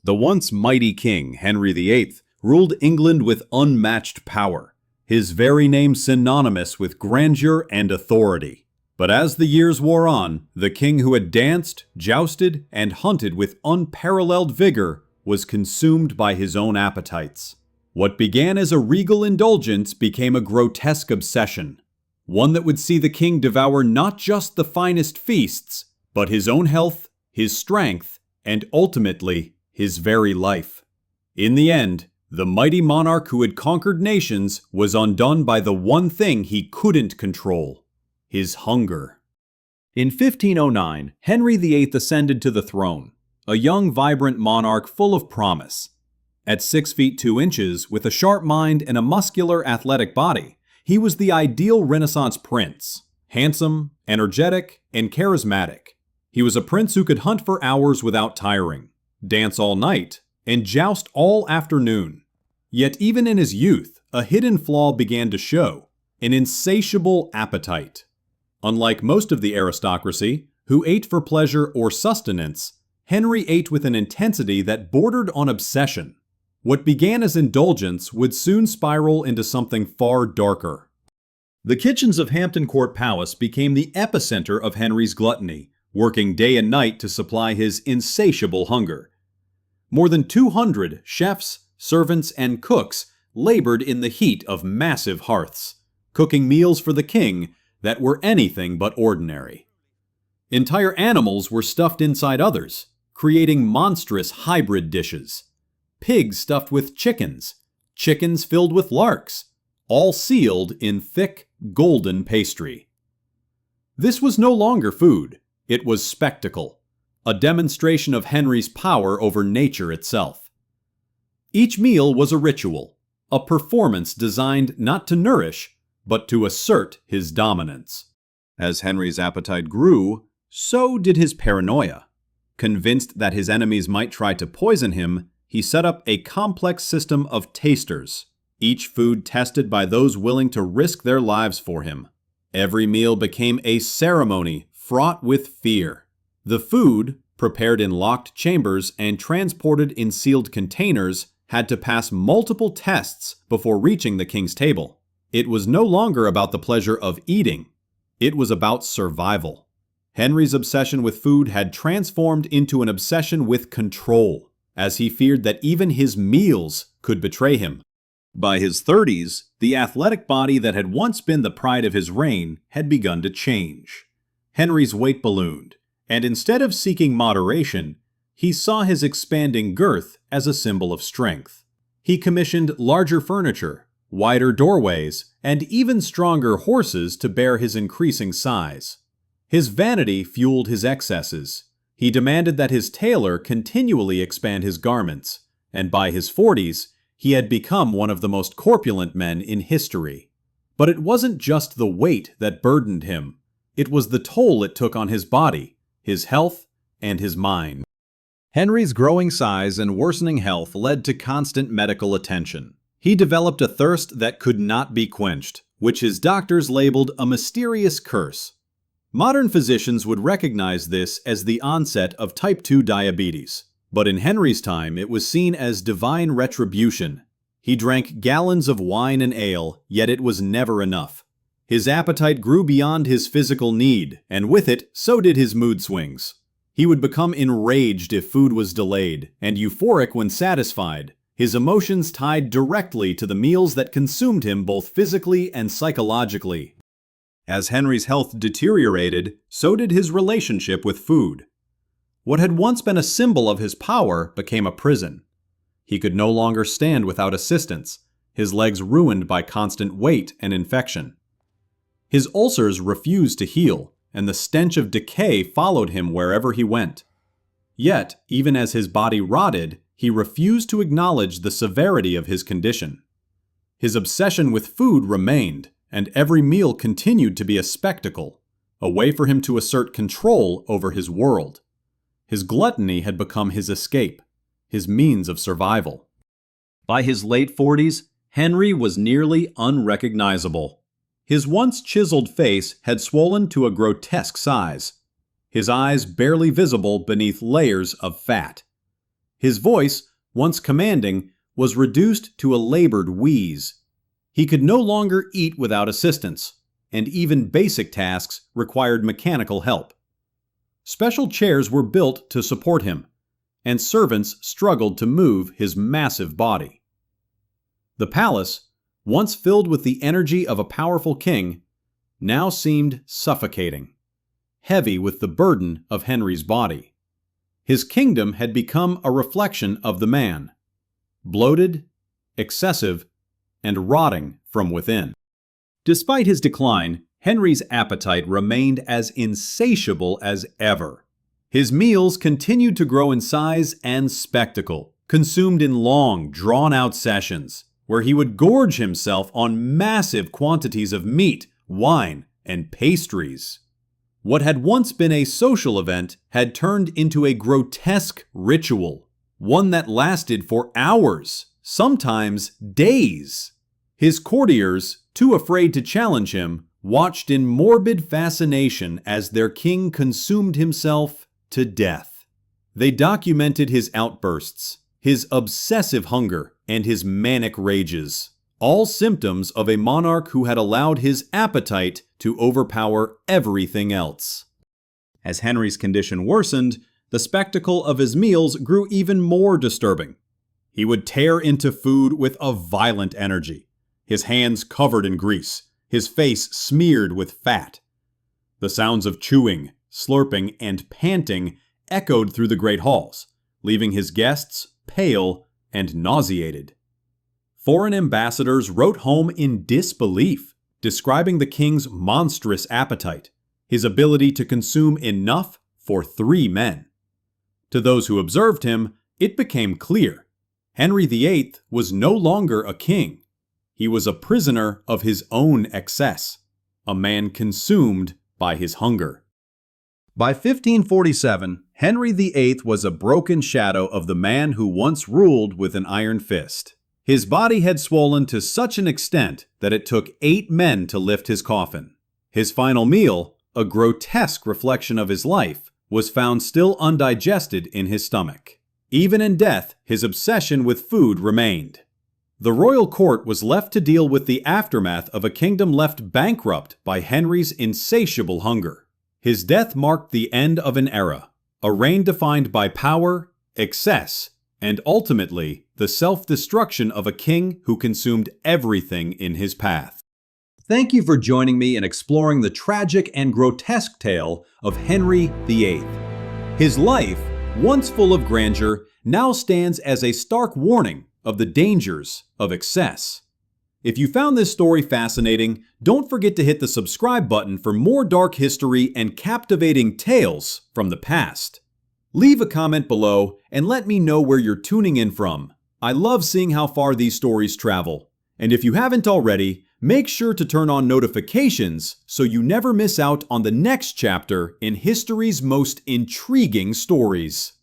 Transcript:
The once mighty king, Henry VIII, ruled England with unmatched power, his very name synonymous with grandeur and authority. But as the years wore on, the king who had danced, jousted, and hunted with unparalleled vigor was consumed by his own appetites. What began as a regal indulgence became a grotesque obsession, one that would see the king devour not just the finest feasts, but his own health, his strength, and ultimately, his very life. In the end, the mighty monarch who had conquered nations was undone by the one thing he couldn't control: his hunger. In 1509, Henry VIII ascended to the throne, a young, vibrant monarch full of promise. At 6 feet 2 inches, with a sharp mind and a muscular, athletic body, he was the ideal Renaissance prince, handsome, energetic, and charismatic. He was a prince who could hunt for hours without tiring, dance all night, and joust all afternoon. Yet even in his youth, a hidden flaw began to show: an insatiable appetite. Unlike most of the aristocracy, who ate for pleasure or sustenance, Henry ate with an intensity that bordered on obsession. What began as indulgence would soon spiral into something far darker. The kitchens of Hampton Court Palace became the epicenter of Henry's gluttony, working day and night to supply his insatiable hunger. More than 200 chefs, servants, and cooks labored in the heat of massive hearths, cooking meals for the king that were anything but ordinary. Entire animals were stuffed inside others, creating monstrous hybrid dishes. Pigs stuffed with chickens, chickens filled with larks, all sealed in thick, golden pastry. This was no longer food, it was spectacle, a demonstration of Henry's power over nature itself. Each meal was a ritual, a performance designed not to nourish, but to assert his dominance. As Henry's appetite grew, so did his paranoia. Convinced that his enemies might try to poison him, he set up a complex system of tasters, each food tested by those willing to risk their lives for him. Every meal became a ceremony fraught with fear. The food, prepared in locked chambers and transported in sealed containers, had to pass multiple tests before reaching the king's table. It was no longer about the pleasure of eating. It was about survival. Henry's obsession with food had transformed into an obsession with control, as he feared that even his meals could betray him. By his 30s, the athletic body that had once been the pride of his reign had begun to change. Henry's weight ballooned, and instead of seeking moderation, he saw his expanding girth as a symbol of strength. He commissioned larger furniture, wider doorways, and even stronger horses to bear his increasing size. His vanity fueled his excesses. He demanded that his tailor continually expand his garments, and by his 40s, he had become one of the most corpulent men in history. But it wasn't just the weight that burdened him. It was the toll it took on his body, his health, and his mind. Henry's growing size and worsening health led to constant medical attention. He developed a thirst that could not be quenched, which his doctors labeled a mysterious curse. Modern physicians would recognize this as the onset of type 2 diabetes, but in Henry's time it was seen as divine retribution. He drank gallons of wine and ale, yet it was never enough. His appetite grew beyond his physical need, and with it, so did his mood swings. He would become enraged if food was delayed, and euphoric when satisfied, his emotions tied directly to the meals that consumed him both physically and psychologically. As Henry's health deteriorated, so did his relationship with food. What had once been a symbol of his power became a prison. He could no longer stand without assistance, his legs ruined by constant weight and infection. His ulcers refused to heal, and the stench of decay followed him wherever he went. Yet, even as his body rotted, he refused to acknowledge the severity of his condition. His obsession with food remained, and every meal continued to be a spectacle, a way for him to assert control over his world. His gluttony had become his escape, his means of survival. By his late 40s, Henry was nearly unrecognizable. His once chiseled face had swollen to a grotesque size, his eyes barely visible beneath layers of fat. His voice, once commanding, was reduced to a labored wheeze. He could no longer eat without assistance, and even basic tasks required mechanical help. Special chairs were built to support him, and servants struggled to move his massive body. The palace, once filled with the energy of a powerful king, now seemed suffocating, heavy with the burden of Henry's body. His kingdom had become a reflection of the man, bloated, excessive, and rotting from within. Despite his decline, Henry's appetite remained as insatiable as ever. His meals continued to grow in size and spectacle, consumed in long, drawn-out sessions, where he would gorge himself on massive quantities of meat, wine, and pastries. What had once been a social event had turned into a grotesque ritual, one that lasted for hours, sometimes days. His courtiers, too afraid to challenge him, watched in morbid fascination as their king consumed himself to death. They documented his outbursts, his obsessive hunger, and his manic rages, all symptoms of a monarch who had allowed his appetite to overpower everything else. As Henry's condition worsened, the spectacle of his meals grew even more disturbing. He would tear into food with a violent energy, his hands covered in grease, his face smeared with fat. The sounds of chewing, slurping, and panting echoed through the great halls, leaving his guests pale and nauseated. Foreign ambassadors wrote home in disbelief, describing the king's monstrous appetite, his ability to consume enough for 3 men. To those who observed him, it became clear Henry VIII was no longer a king. He was a prisoner of his own excess, a man consumed by his hunger. By 1547, Henry VIII was a broken shadow of the man who once ruled with an iron fist. His body had swollen to such an extent that it took 8 men to lift his coffin. His final meal, a grotesque reflection of his life, was found still undigested in his stomach. Even in death, his obsession with food remained. The royal court was left to deal with the aftermath of a kingdom left bankrupt by Henry's insatiable hunger. His death marked the end of an era, a reign defined by power, excess, and ultimately the self-destruction of a king who consumed everything in his path. Thank you for joining me in exploring the tragic and grotesque tale of Henry VIII. His life, once full of grandeur, now stands as a stark warning of the dangers of excess. If you found this story fascinating, don't forget to hit the subscribe button for more dark history and captivating tales from the past. Leave a comment below and let me know where you're tuning in from. I love seeing how far these stories travel. And if you haven't already, make sure to turn on notifications so you never miss out on the next chapter in history's most intriguing stories.